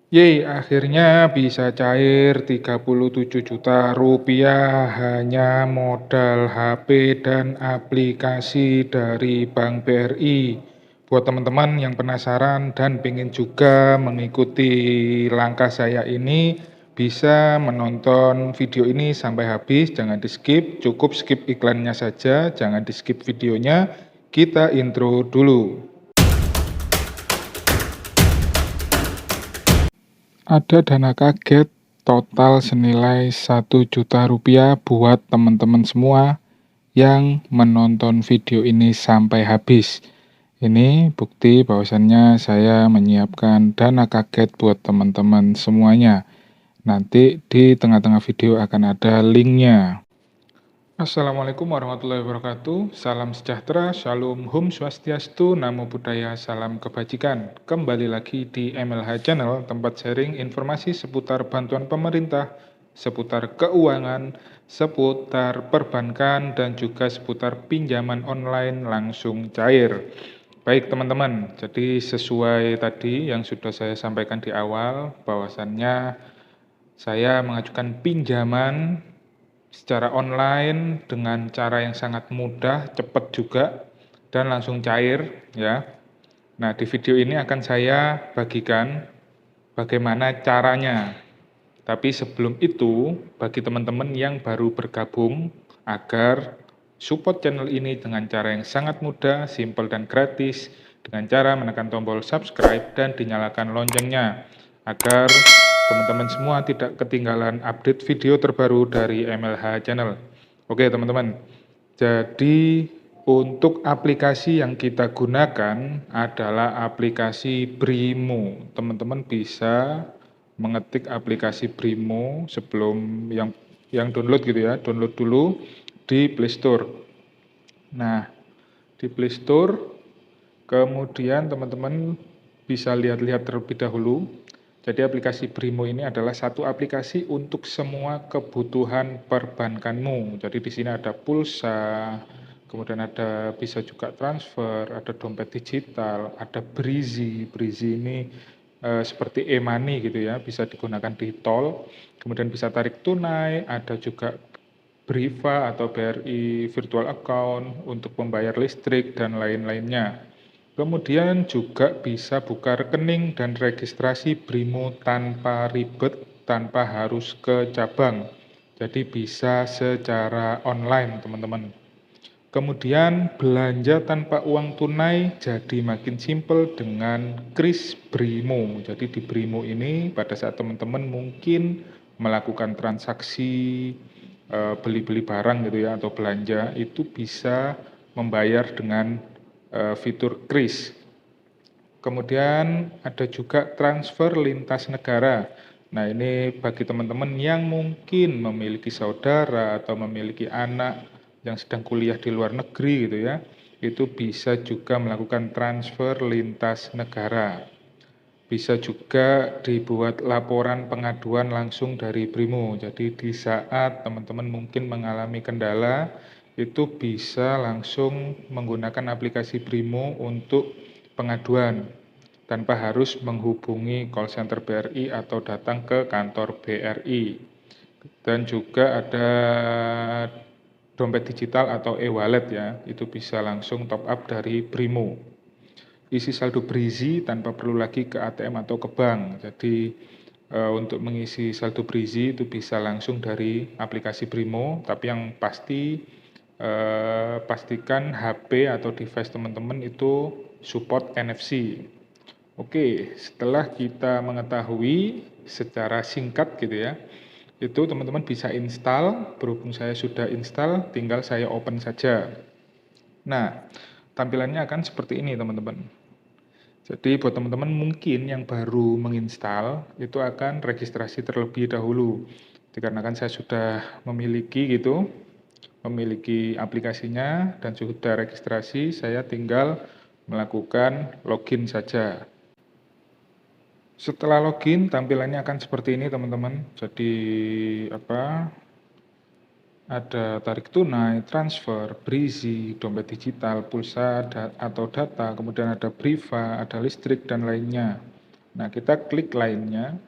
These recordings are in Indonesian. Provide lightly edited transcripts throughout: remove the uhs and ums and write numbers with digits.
Yeay, akhirnya bisa cair Rp37 juta hanya modal HP dan aplikasi dari Bank BRI. Buat teman-teman yang penasaran dan pengen juga mengikuti langkah saya ini, bisa menonton video ini sampai habis, jangan di-skip, cukup skip iklannya saja, jangan di-skip videonya. Kita intro dulu. Ada dana kaget total senilai Rp1 juta buat teman-teman semua yang menonton video ini sampai habis. Ini bukti bahwasannya saya menyiapkan dana kaget buat teman-teman semuanya. Nanti di tengah-tengah video akan ada linknya. Assalamualaikum warahmatullahi wabarakatuh. Salam sejahtera, Shalom, Hum Swastiastu, Namo Buddhaya, Salam Kebajikan. Kembali lagi di MLH Channel, tempat sharing informasi seputar bantuan pemerintah, seputar keuangan, seputar perbankan, dan juga seputar pinjaman online langsung cair. Baik teman-teman, jadi sesuai tadi yang sudah saya sampaikan di awal, bahwasannya saya mengajukan pinjaman secara online dengan cara yang sangat mudah, cepat juga, dan langsung cair ya. Nah, di video ini akan saya bagikan bagaimana caranya. Tapi sebelum itu, bagi teman-teman yang baru bergabung, agar support channel ini dengan cara yang sangat mudah, simple dan gratis, dengan cara menekan tombol subscribe dan dinyalakan loncengnya, agar teman-teman semua tidak ketinggalan update video terbaru dari MLH Channel. Oke teman-teman, jadi untuk aplikasi yang kita gunakan adalah aplikasi Brimo. Teman-teman bisa mengetik aplikasi Brimo sebelum yang download gitu ya, download dulu di Play Store. Nah, di Play Store kemudian teman-teman bisa lihat-lihat terlebih dahulu. Jadi aplikasi Brimo ini adalah satu aplikasi untuk semua kebutuhan perbankanmu. Jadi di sini ada pulsa, kemudian ada bisa juga transfer, ada dompet digital, ada Brizi. Brizi ini seperti e-money gitu ya, bisa digunakan di tol. Kemudian bisa tarik tunai, ada juga Briva atau BRI virtual account untuk membayar listrik dan lain-lainnya. Kemudian juga bisa buka rekening dan registrasi Brimo tanpa ribet, tanpa harus ke cabang. Jadi bisa secara online, teman-teman. Kemudian belanja tanpa uang tunai jadi makin simpel dengan Kris Brimo. Jadi di Brimo ini pada saat teman-teman mungkin melakukan transaksi beli-beli barang gitu ya atau belanja, itu bisa membayar dengan fitur Kris. Kemudian ada juga transfer lintas negara. Nah, ini bagi teman-teman yang mungkin memiliki saudara atau memiliki anak yang sedang kuliah di luar negeri gitu ya, itu bisa juga melakukan transfer lintas negara. Bisa juga dibuat laporan pengaduan langsung dari Brimo. Jadi di saat teman-teman mungkin mengalami kendala, itu bisa langsung menggunakan aplikasi Brimo untuk pengaduan tanpa harus menghubungi call center BRI atau datang ke kantor BRI. Dan juga ada dompet digital atau e-wallet ya, itu bisa langsung top up dari Brimo. Isi saldo Brizi tanpa perlu lagi ke ATM atau ke bank. Jadi untuk mengisi saldo Brizi itu bisa langsung dari aplikasi Brimo, tapi yang pasti pastikan HP atau device teman-teman itu support NFC. Oke, setelah kita mengetahui secara singkat gitu ya, itu teman-teman bisa install. Berhubung saya sudah install, tinggal saya open saja. Nah, tampilannya akan seperti ini teman-teman. Jadi buat teman-teman mungkin yang baru menginstal, itu akan registrasi terlebih dahulu. Dikarenakan saya sudah memiliki aplikasinya dan sudah registrasi, saya tinggal melakukan login saja. Setelah login, tampilannya akan seperti ini teman-teman. Jadi ada tarik tunai, transfer, Brizi, dompet digital, pulsa atau data, kemudian ada Briva, ada listrik dan lainnya. Nah, kita klik lainnya.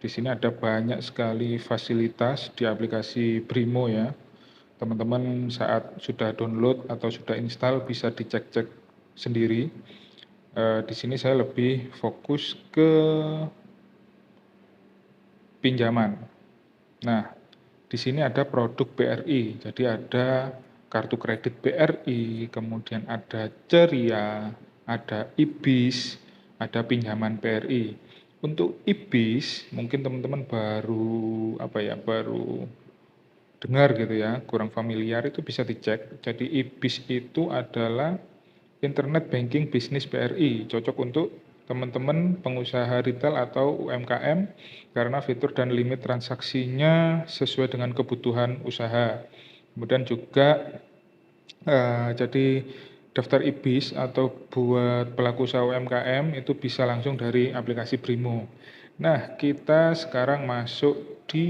Di sini ada banyak sekali fasilitas di aplikasi Brimo ya. Teman-teman saat sudah download atau sudah install bisa dicek-cek sendiri. Di sini saya lebih fokus ke pinjaman. Nah, di sini ada produk BRI, jadi ada kartu kredit BRI, kemudian ada Ceria, ada IBIS, ada pinjaman BRI. Untuk IBIS, mungkin teman-teman baru dengar gitu ya, kurang familiar, itu bisa dicek. Jadi IBIS itu adalah Internet Banking Bisnis BRI, cocok untuk teman-teman pengusaha retail atau UMKM karena fitur dan limit transaksinya sesuai dengan kebutuhan usaha. Kemudian juga jadi daftar IBIS atau buat pelaku usaha UMKM itu bisa langsung dari aplikasi Brimo. Nah, kita sekarang masuk di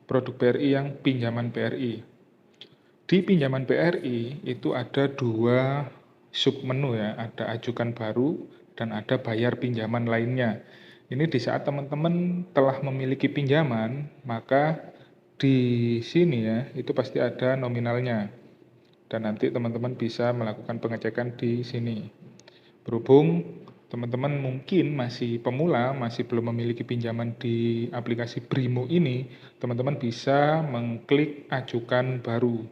produk BRI yang pinjaman BRI. Di pinjaman BRI itu ada 2 submenu ya, ada ajukan baru dan ada bayar pinjaman lainnya. Ini di saat teman-teman telah memiliki pinjaman, maka di sini ya, itu pasti ada nominalnya. Dan nanti teman-teman bisa melakukan pengecekan di sini. Berhubung teman-teman mungkin masih pemula, masih belum memiliki pinjaman di aplikasi Brimo ini, teman-teman bisa mengklik ajukan baru.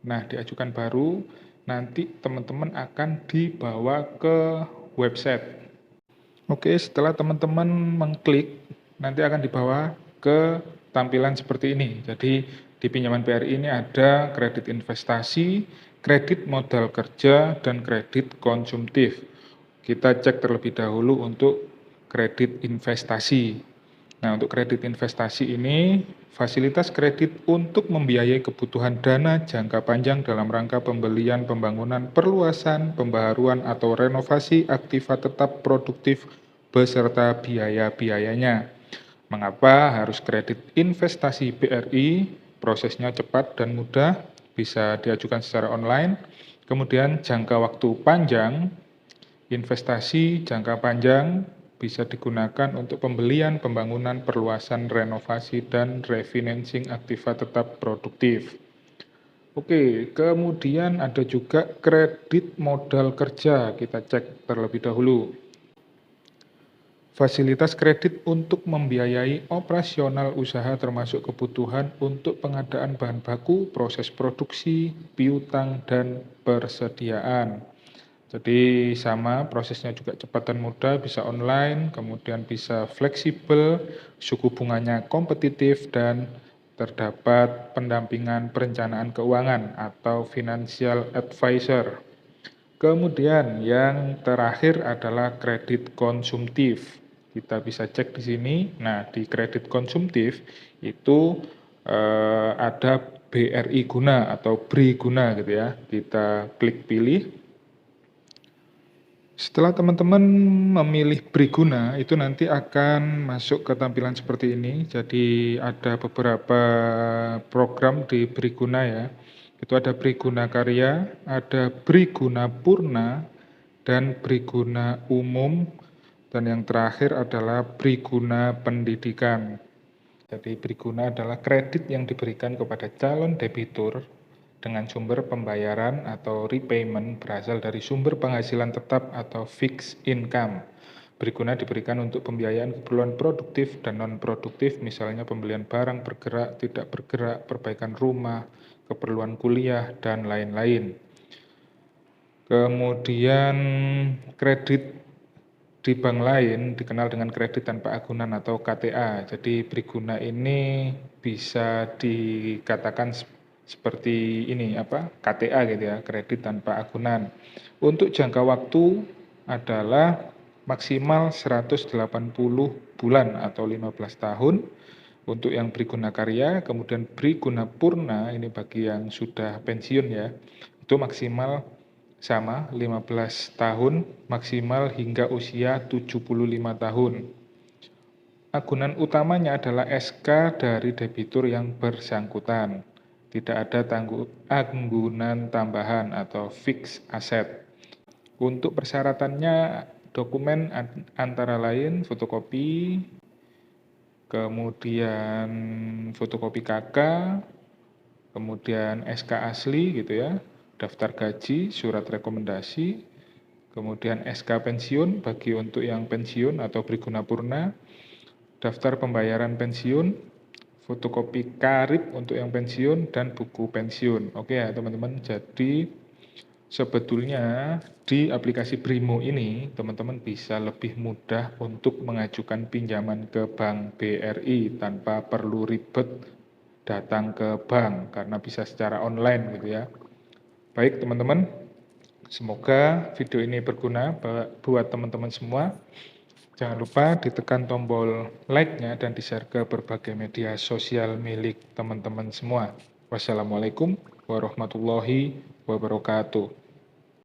Nah, diajukan baru, nanti teman-teman akan dibawa ke website. Oke, setelah teman-teman mengklik, nanti akan dibawa ke tampilan seperti ini. Jadi, di pinjaman BRI ini ada kredit investasi, kredit modal kerja, dan kredit konsumtif. Kita cek terlebih dahulu untuk kredit investasi. Nah, untuk kredit investasi ini, fasilitas kredit untuk membiayai kebutuhan dana jangka panjang dalam rangka pembelian, pembangunan, perluasan, pembaharuan, atau renovasi aktiva tetap produktif beserta biaya-biayanya. Mengapa harus kredit investasi BRI? Prosesnya cepat dan mudah, bisa diajukan secara online. Kemudian jangka waktu panjang, investasi jangka panjang bisa digunakan untuk pembelian, pembangunan, perluasan, renovasi, dan refinancing aktiva tetap produktif. Oke, kemudian ada juga kredit modal kerja, kita cek terlebih dahulu. Fasilitas kredit untuk membiayai operasional usaha termasuk kebutuhan untuk pengadaan bahan baku, proses produksi, piutang, dan persediaan. Jadi sama, prosesnya juga cepat dan mudah, bisa online, kemudian bisa fleksibel, suku bunganya kompetitif, dan terdapat pendampingan perencanaan keuangan atau financial advisor. Kemudian yang terakhir adalah kredit konsumtif. Kita bisa cek di sini. Nah, di kredit konsumtif itu ada BRI Guna atau BRI Guna gitu ya. Kita klik pilih. Setelah teman-teman memilih Briguna, itu nanti akan masuk ke tampilan seperti ini. Jadi ada beberapa program di Briguna ya. Itu ada Briguna Karya, ada Briguna Purna, dan Briguna Umum, dan yang terakhir adalah Briguna Pendidikan. Jadi Briguna adalah kredit yang diberikan kepada calon debitur dengan sumber pembayaran atau repayment berasal dari sumber penghasilan tetap atau fixed income. Briguna diberikan untuk pembiayaan keperluan produktif dan non-produktif, misalnya pembelian barang bergerak, tidak bergerak, perbaikan rumah, keperluan kuliah, dan lain-lain. Kemudian kredit di bank lain dikenal dengan kredit tanpa agunan atau KTA. Jadi Briguna ini bisa dikatakan seperti ini KTA gitu ya, kredit tanpa agunan. Untuk jangka waktu adalah maksimal 180 bulan atau 15 tahun untuk yang Briguna Karya, kemudian Briguna Purna ini bagi yang sudah pensiun ya, itu maksimal sama 15 tahun maksimal hingga usia 75 tahun. Agunan utamanya adalah SK dari debitur yang bersangkutan. Tidak ada agunan tambahan atau fixed asset. Untuk persyaratannya Dokumen antara lain fotokopi, kemudian fotokopi KK, kemudian SK asli gitu ya, daftar gaji, surat rekomendasi, kemudian SK pensiun bagi untuk yang pensiun atau berguna purna, daftar pembayaran pensiun, fotokopi karib untuk yang pensiun, dan buku pensiun. Oke ya teman-teman, jadi sebetulnya di aplikasi Brimo ini teman-teman bisa lebih mudah untuk mengajukan pinjaman ke Bank BRI tanpa perlu ribet datang ke bank karena bisa secara online gitu ya. Baik teman-teman, semoga video ini berguna buat teman-teman semua. Jangan lupa ditekan tombol like-nya dan di-share ke berbagai media sosial milik teman-teman semua. Wassalamualaikum warahmatullahi wabarakatuh.